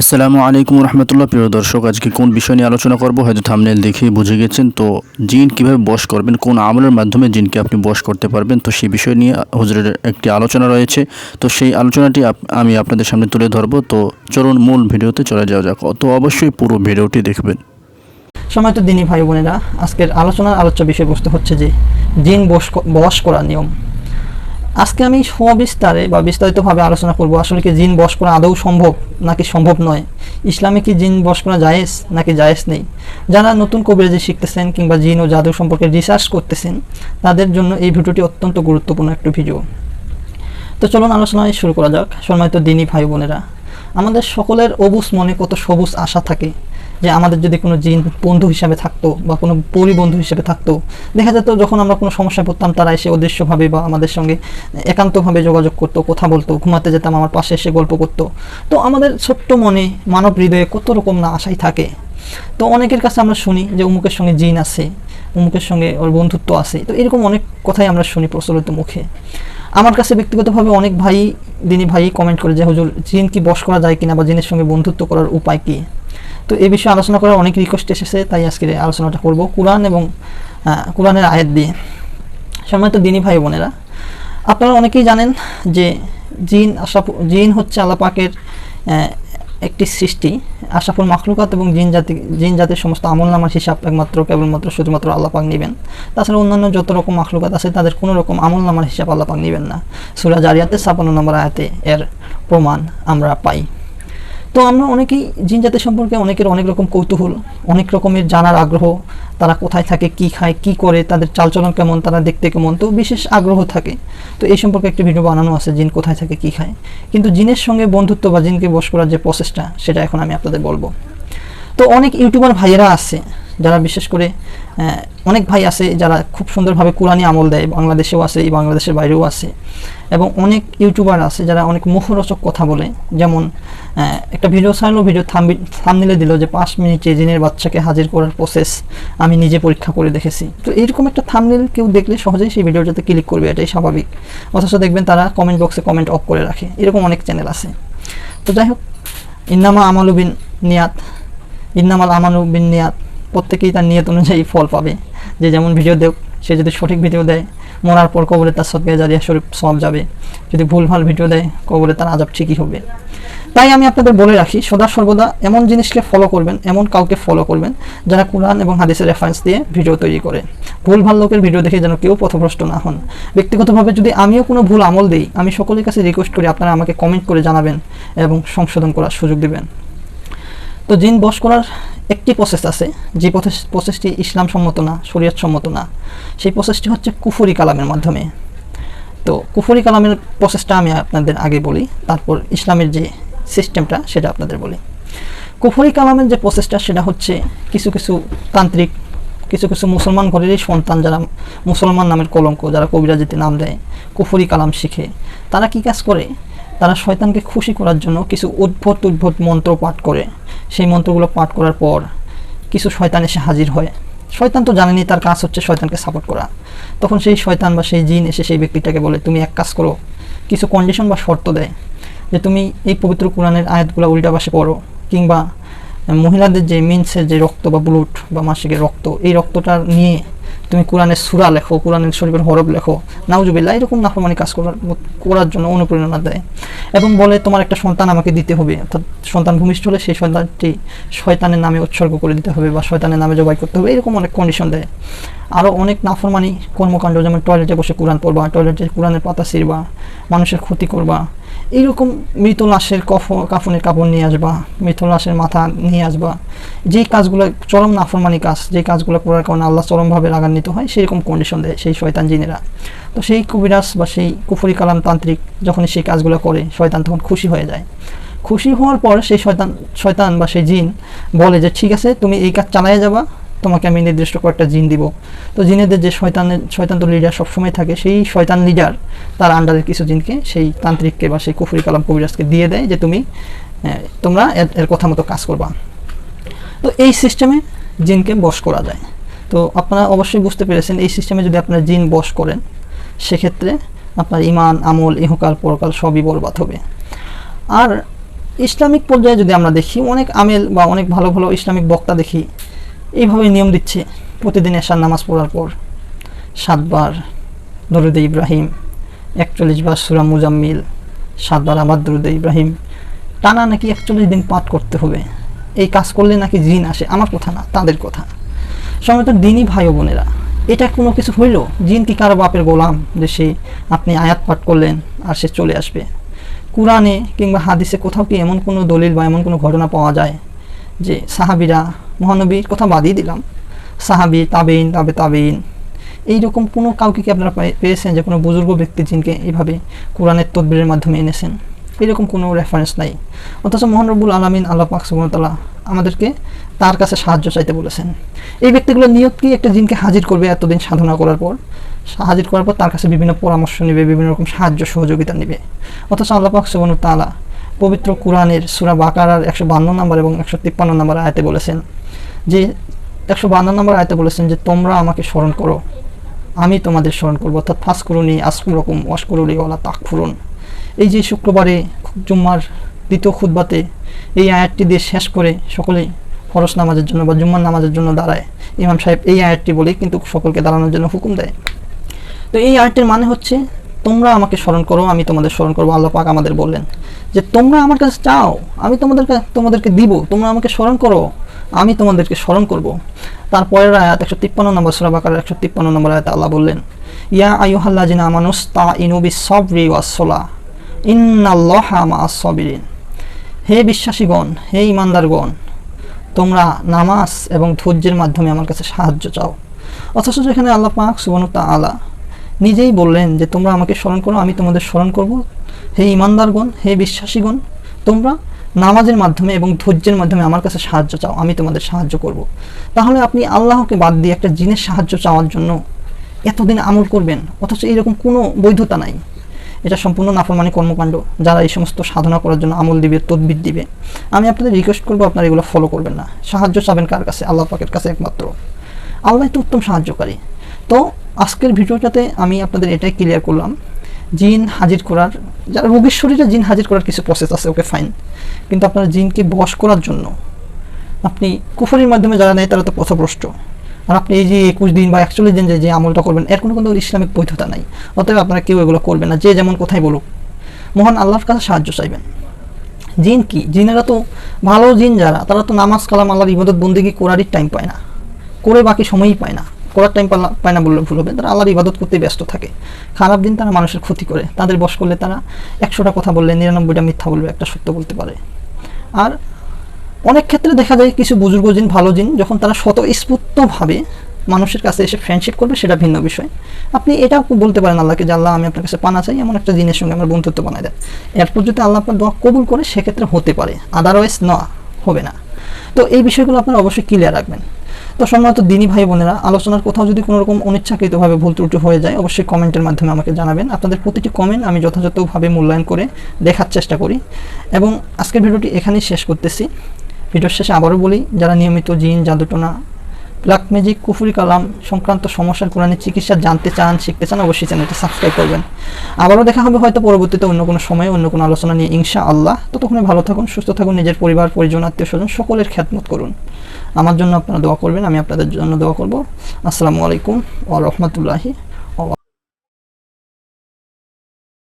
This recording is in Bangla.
আসসালামু আলাইকুম রহমতুল্লাহ। প্রিয় দর্শক, আজকে কোন বিষয় নিয়ে আলোচনা করব হয়তো থাম্বনেল দেখে বুঝে গেছেন। তো জিন কিভাবে বশ করবেন, কোন আমলের মাধ্যমে জিনকে আপনি বশ করতে পারবেন, তো সেই বিষয় নিয়ে হুজুরের একটি আলোচনা রয়েছে। তো সেই আলোচনাটি আমি আপনাদের সামনে তুলে ধরবো। তো চলুন মূল ভিডিওতে চলে যাওয়া যাক। তো অবশ্যই পুরো ভিডিওটি দেখবেন। সময় তো দিনী ভাই বোনেরা, আজকের আলোচনার আলোচ্য বিষয়বস্তু হচ্ছে যে জিন বশ করার নিয়ম। আজকে আমি সবিস্তারে বা বিস্তারিতভাবে আলোচনা করব আসলে কি জিন বশ করা আদৌ সম্ভব নাকি সম্ভব নয়, ইসলামে কি জিন বশ করা জায়েজ নাকি জায়েজ নেই। যারা নতুন কবিরাজি শিখতেছেন কিংবা জিন ও জাদু সম্পর্কে রিসার্চ করতেছেন তাদের জন্য এই ভিডিওটি অত্যন্ত গুরুত্বপূর্ণ একটি ভিডিও। তো চলুন আলোচনায় শুরু করা যাক। সম্মানিত দিনী ভাই বোনেরা, আমাদের সকলের অবুজ মনে কত সবুজ আশা থাকে যে আমাদের যদি কোনো জিন বন্ধু হিসাবে থাকতো বা কোনো পরিবন্ধু হিসেবে থাকতো, দেখা যেত যখন আমরা কোনো সমস্যায় পড়তাম তারা এসে অদৃশ্যভাবে বা আমাদের সঙ্গে একান্তভাবে যোগাযোগ করতো, কথা বলতো, ঘুমাতে যেতাম আমার পাশে এসে গল্প করতো। তো আমাদের ছোট্ট মনে মানব হৃদয়ে কত রকম না আশাই থাকে। তো অনেকের কাছে আমরা শুনি যে অমুকের সঙ্গে জিন আছে, অমুকের সঙ্গে ওর বন্ধুত্ব আছে। তো এরকম অনেক কথাই আমরা শুনি প্রচলিত মুখে। আমার কাছে ব্যক্তিগতভাবে অনেক দিনী ভাই কমেন্ট করে যে হুজুর, জিন কি বশ করা যায় কিনা বা জিনের সঙ্গে বন্ধুত্ব করার উপায় কি। তো এই বিষয়ে আলোচনা করার অনেক রিকোয়েস্ট এসেছে, তাই আজকে আলোচনাটা করব কোরআন এবং কোরআনের আয়াত দিয়ে। সম্মানিত দিনী ভাই বোনেরা, আপনারা অনেকেই জানেন যে জিন হচ্ছে আল্লাহ পাকের একটি সৃষ্টি, আশরাফুল মাখলুকাত, এবং জিন জাতির সমস্ত আমলনামার হিসাব কেবলমাত্র শুধুমাত্র আল্লাহ পাক নেবেন। তাছাড়া অন্যান্য যত রকম মাখলুকাত আছে তাদের কোনো রকম আমলনামার হিসাব আল্লাহ পাক নেবেন না। সূরা জারিয়াতে ৫৬ নম্বর আয়াতে এর প্রমাণ আমরা পাই। তো আমরা অনেকেই জিন জাতির সম্পর্কে অনেকের অনেক রকম কৌতূহল, অনেক রকমের জানার আগ্রহ, তারা কোথায় থাকে, কি খায়, কি করে, তাদের চালচলন কেমন, তারা দেখতে কেমন, তো বিশেষ আগ্রহ থাকে। তো এই সম্পর্কে একটি ভিডিও বানানো আছে, জিন কোথায় থাকে, কি খায়। কিন্তু জিনের সঙ্গে বন্ধুত্ব বা জিনকে বশ করার যে প্রসেসটা, সেটা এখন আমি আপনাদের বলবো। তো অনেক ইউটিউবার ভাইয়েরা আছে যারা বিশেষ করে অনেক ভাই আছে যারা খুব সুন্দরভাবে কোরআনী আমল দেয়, বাংলাদেশেও আছে, বাংলাদেশের বাইরেও আছে। এবং অনেক ইউটিউবার আছে যারা অনেক মুখরোচক কথা বলে, যেমন একটা ভিডিও ছাড়লো, ভিডিও থাম্বনেলে দিল যে 5 মিনিটে জিনের বাচ্চাকে হাজির করার প্রসেস আমি নিজে পরীক্ষা করে দেখেছি। তো এইরকম একটা থাম্বনেল কেউ দেখলে সহজেই সেই ভিডিওটাতে ক্লিক করবে, এটাই স্বাভাবিক। অথচ দেখবেন তারা কমেন্ট বক্সে কমেন্ট অফ করে রাখে, এরকম অনেক চ্যানেল আছে। তো যাই হোক, ইন্নামাল আমালু বিন নিয়াত, প্রত্যেকেই তার নিয়ত অনুযায়ী ফল পাবে। যে যেমন ভিডিও দেখ, সে যদি সঠিক ভিডিও দেয় মরার পর কবরে তার সদকায়ে জারিয়া শরীফ সওয়াব যাবে, যদি ভুলভাল ভিডিও দেয় কবরে তার আযাব ঠিকই হবে। তাই আমি আপনাদের বলে রাখি, সদা সর্বদা এমন জিনিসকে ফলো করবেন, এমন কাউকে ফলো করবেন যারা কোরআন এবং হাদিসের রেফারেন্স দিয়ে ভিডিও তৈরি করে। ভুলভাল লোকের ভিডিও দেখে যেন কেউ পথভ্রষ্ট না হন। ব্যক্তিগতভাবে যদি আমিও কোনো ভুল আমল দিই, আমি সকলের কাছে রিকোয়েস্ট করি আপনারা আমাকে কমেন্ট করে জানাবেন এবং সংশোধন করার সুযোগ দেবেন। তো জিন বশ করার একটি প্রসেস আছে, যে প্রসেসটি ইসলাম সম্মত না, শরীয়ত সম্মত না। সেই প্রসেসটি হচ্ছে কুফরি কালামের মাধ্যমে। তো কুফরি কালামের প্রসেসটা আমি আপনাদের আগে বলি, তারপর ইসলামের যে সিস্টেমটা সেটা আপনাদের বলি। কুফরি কালামের যে প্রসেসটা সেটা হচ্ছে কিছু তান্ত্রিক, কিছু মুসলমান ঘরেরই সন্তান যারা মুসলমান নামের কলঙ্ক, যারা কবিরাজিতে নাম দেয়, কুফরি কালাম শিখে, তারা কি কাজ করে, তারা শয়তানকে খুশি করার জন্য কিছু উদ্ভট মন্ত্র পাঠ করে। সেই মন্ত্রগুলো পাঠ করার পর কিছু শয়তান এসে হাজির হয়। শয়তান তো জানেনি তার কাজ হচ্ছে শয়তানকে সাপোর্ট করা। তখন সেই শয়তান বা সেই জিন এসে সেই ব্যক্তিটাকে বলে তুমি এক কাজ করো, কিছু কন্ডিশন বা শর্ত দেয় যে তুমি এই পবিত্র কোরআনের আয়াতগুলো উল্টা পাশে পড়ো, কিংবা মহিলাদের যে মিন্সের যে রক্ত বা ব্লুড বা মাসিকের রক্ত, এই রক্তটা নিয়ে তুমি কোরআনের সূরা লেখো, কোরআনের শরীফের হরফ লেখো, নাউজুবিল্লাহ, এরকম নাফরমানি কাজ করার জন্য অনুপ্রেরণা দেয়। এবং বলে তোমার একটা সন্তান আমাকে দিতে হবে, অর্থাৎ সন্তান ভূমিষ্ঠ হলে সেই সন্তানটি শয়তানের নামে উৎসর্গ করে দিতে হবে বা শয়তানের নামে জবাই করতে হবে, এরকম অনেক কন্ডিশন দেয়। আরও অনেক নাফরমানি কর্মকাণ্ড, যেমন টয়লেটে বসে কোরআন পড়বা, টয়লেটে কোরআনের পাতা ছিঁড়বা, মানুষের ক্ষতি করবা, এইরকম মৃত লাশের কাফনের কাপড় নিয়ে আসবা, মৃত লাশের মাথা নিয়ে আসবা, যেই কাজগুলো চরম নাফরমানি কাজ, যেই কাজগুলো করার কারণে আল্লাহ চরমভাবে রাগান্বিত হয়, সেরকম কন্ডিশন দেয় সেই শয়তান জিনেরা। তো সেই কবিরাজ বা সেই কুফরি কালাম তান্ত্রিক যখন সেই কাজগুলো করে, শয়তান তখন খুশি হয়ে যায়। খুশি হওয়ার পর সেই শয়তান বা সেই জিন বলে যে ঠিক আছে, তুমি এই কাজ চালিয়ে যাবা, তোমাকে আমি নির্দিষ্ট কয়েকটা জিন দিব। তো জিনেদের যে শয়তান তো লিডার সবসময় থাকে, সেই শয়তান লিডার তার আন্ডারের কিছু জিনকে সেই তান্ত্রিককে বা সেই কুফরি কালাম কবিরাজকে দিয়ে দেয় যে তোমরা এর কথা মতো কাজ করবা। তো এই সিস্টেমে জিনকে বশ করা যায়। তো আপনারা অবশ্যই বুঝতে পেরেছেন, এই সিস্টেমে যদি আপনারা জিন বশ করেন সেক্ষেত্রে আপনার ইমান, আমল, ইহকাল, পরকাল সবই বরবাদ হবে। আর ইসলামিক পর্যায়ে যদি আমরা দেখি, অনেক আমেল বা অনেক ভালো ভালো ইসলামিক বক্তা দেখি এইভাবে নিয়ম দিচ্ছে, প্রতিদিন এশার নামাজ পড়ার পর 7 বার দরুদে ইব্রাহিম, 41 বার সূরা মুজাম্মিল, 7 বার আবার দরুদে ইব্রাহিম, টানা নাকি 41 দিন পাঠ করতে হবে। এই কাজ করলে নাকি জিন আসে। আমার কথা না, তাদের কথা। সময় তো দিনই ভাই ও বোনেরা, এটা কোনো কিছু হইল? জিন কি কারো বাপের গোলাম যে সে আপনি আয়াত পাঠ করলেন আর সে চলে আসবে? কুরআনে কিংবা হাদিসে কোথাও কি এমন কোনো দলিল বা এমন কোনো ঘটনা পাওয়া যায় যে সাহাবিরা, মহানবীর কথা বাদই দিলাম, সাহাবি, তাবেইন, তাবেইন, এইরকম কোনো কাউকে কি আপনারা পেয়েছেন যে কোনো বুজুর্গ ব্যক্তি জিনকে এইভাবে কোরআনের তদবিরের মাধ্যমে এনেছেন? এরকম কোনো রেফারেন্স নাই। অথচ মহান রব্বুল আলামিন আল্লাহ পাক সুবহানাহু ওয়া তাআলা আমাদেরকে তার কাছে সাহায্য চাইতে বলেছেন। এই ব্যক্তিগুলো নিয়ত কি একটা জিনকে হাজির করবে এতদিন সাধনা করার পর, হাজির করার পর তার কাছে বিভিন্ন পরামর্শ নেবে, বিভিন্ন রকম সাহায্য সহযোগিতা নেবে। অথচ আল্লাহ পাক সুবহানাহু ওয়া তাআলা পবিত্র কোরআনের সূরা বাকারার 152 নম্বর এবং 153 নম্বর আয়াতে বলেছেন যে 152 নম্বর আয়াতে বলেছেন যে তোমরা আমাকে স্মরণ করো, আমি তোমাদের স্মরণ করবো। অর্থাৎ ফাসকুরুনি আসকুরুকুম ওয়াশকুরুলি ওয়ালা তাকফুরুন। এই যে শুক্রবারে জুম্মার দ্বিতীয় খুতবাতে এই আয়াতটি দিয়ে শেষ করে সকলেই ফরজ নামাজের জন্য বা জুম্মার নামাজের জন্য দাঁড়ায়। ইমাম সাহেব এই আয়াতটি বলেই কিন্তু সকলকে দাঁড়ানোর জন্য হুকুম দেয়। তো এই আয়াতটির মানে হচ্ছে তোমরা আমাকে স্মরণ করো, আমি তোমাদের স্মরণ করবো। আল্লাহ পাক আমাদের বললেন যে তোমরা আমার কাছে চাও, আমি তোমাদেরকে দিব। তোমরা আমাকে স্মরণ করো, আমি তোমাদেরকে স্মরণ করব। তারপরের আয়াত 153 নম্বর সূরা বাকারার 153 নম্বর আয়াতে আল্লাহ বললেন, ইয়া আইয়ুহাল্লাযিনা আমানুস্তাঈনু বিস-সাবরি ওয়াস-সালাহ ইন্নাল্লাহা মা'আস সাবিরিন। হে বিশ্বাসীগণ, হে ঈমানদারগণ, তোমরা নামাজ এবং ধৈর্যের মাধ্যমে আমার কাছে সাহায্য চাও। অথচ যেখানে আল্লাহ পাক সুবহানাহু ওয়া তাআলা নিজেই বললেন যে তোমরা আমাকে স্মরণ করো, আমি তোমাদের স্মরণ করব। হে ঈমানদারগণ, হে বিশ্বাসীগণ, তোমরা নামাজের মাধ্যমে এবং ধৈর্যের মাধ্যমে আমার কাছে সাহায্য চাও, আমি তোমাদের সাহায্য করব। তাহলে আপনি আল্লাহকে বাদ দিয়ে একটা জিনের সাহায্য চাওয়ার জন্য এতদিন আমল করবেন, অথচ এরকম কোনো বৈধতা নাই। এটা সম্পূর্ণ নাফরমানি কর্মকাণ্ড। যারা এই সমস্ত সাধনা করার জন্য আমল দিবে, তদবির দিবে, আমি আপনাদের রিকোয়েস্ট করবো আপনারা এগুলো ফলো করবেন না। সাহায্য চাবেন কার কাছে? আল্লাহ পাকের কাছে একমাত্র। আল্লাহ তো উত্তম সাহায্যকারী। তো আজকের ভিডিওটাতে আমি আপনাদের এটাই ক্লিয়ার করলাম, জিন হাজির করার, যারা রোগীর শরীরে জিন হাজির করার কিছু প্রসেস আছে, ওকে ফাইন, কিন্তু আপনারা জিনকে বশ করার জন্য আপনি কুফরির মাধ্যমে যারা নেয় তারা তো পথভ্রষ্ট। আর আপনি এই যে 21 দিন বা 41 দিন যে আমলটা করবেন, এর কোনো ইসলামিক বৈধতা নাই। অতএব আপনারা কেউ এগুলো করবেন না, যে যেমন কোথায় বলুক। মহান আল্লাহর কাছে সাহায্য চাইবেন। জিন কি? জিনেরা তো ভালো জিন যারা, তারা তো নামাজ কালাম আল্লাহর ইবাদত বন্দেগী করারই টাইম পায় না, করে বাকি সময়ই পায় না। করার টাইম পায় না বললে ভুল হবে, তারা আল্লাহর ইবাদত করতে ব্যস্ত থাকে। খারাপ দিন তারা মানুষের ক্ষতি করে। তাদের বশ করলে তারা 100টা কথা বললে 99টা মিথ্যা বলবে, একটা সত্য বলতে পারে। আর অনেক ক্ষেত্রে দেখা যায় কিছু বুজুর্গ জিন, ভালো জিন, যখন তারা স্বতঃস্ফূর্তভাবে মানুষের কাছে এসে ফ্রেন্ডশিপ করবে, সেটা ভিন্ন বিষয়। আপনি এটাও বলতে পারেন আল্লাহকে যে আল্লাহ আমি আপনার কাছে পানা চাই, এমন একটা জিনের সঙ্গে আমার বন্ধুত্ব বানায় দেয়। এরপর যদি আল্লাহ আপনার দোয়া কবুল করে, সেক্ষেত্রে হতে পারে, আদারওয়াইজ না, হবে না। তো এই বিষয়গুলো আপনারা অবশ্যই ক্লিয়ার রাখবেন। তো সম্মানিত দিনী ভাই বোনেরা, আলোচনার কোথাও যদি কোনো রকম অনিচ্ছাকৃতভাবে ভুল ত্রুটি হয়ে যায়, অবশ্যই কমেন্টের মাধ্যমে আমাকে জানাবেন। আপনাদের প্রতিটি কমেন্ট আমি যথাযথভাবে মূল্যায়ন করে দেখার চেষ্টা করি। এবং আজকের ভিডিওটি এখানেই শেষ করতেছি। ভিডিওর শেষে আবারও বলি, যারা নিয়মিত জিন, জাদুটোনা, ব্ল্যাক ম্যাজিক, কুফরি কালাম সংক্রান্ত সমস্যার কোরআনের চিকিৎসা জানতে চান, শিখতে চান, অবশ্যই চ্যানেলটি সাবস্ক্রাইব করবেন। আবারও দেখা হবে হয়তো পরবর্তীতে অন্য কোনো সময়ে অন্য কোনো আলোচনা নিয়ে, ইনশাআল্লাহ। ততক্ষণে ভালো থাকুন, সুস্থ থাকুন, নিজের পরিবার, পরিজন, আত্মীয় স্বজন সকলের খেদমত করুন। আমার জন্য আপনারা দোয়া করবেন, আমি আপনাদের জন্য দোয়া করব। আসসালামু আলাইকুম ওয়া রাহমাতুল্লাহি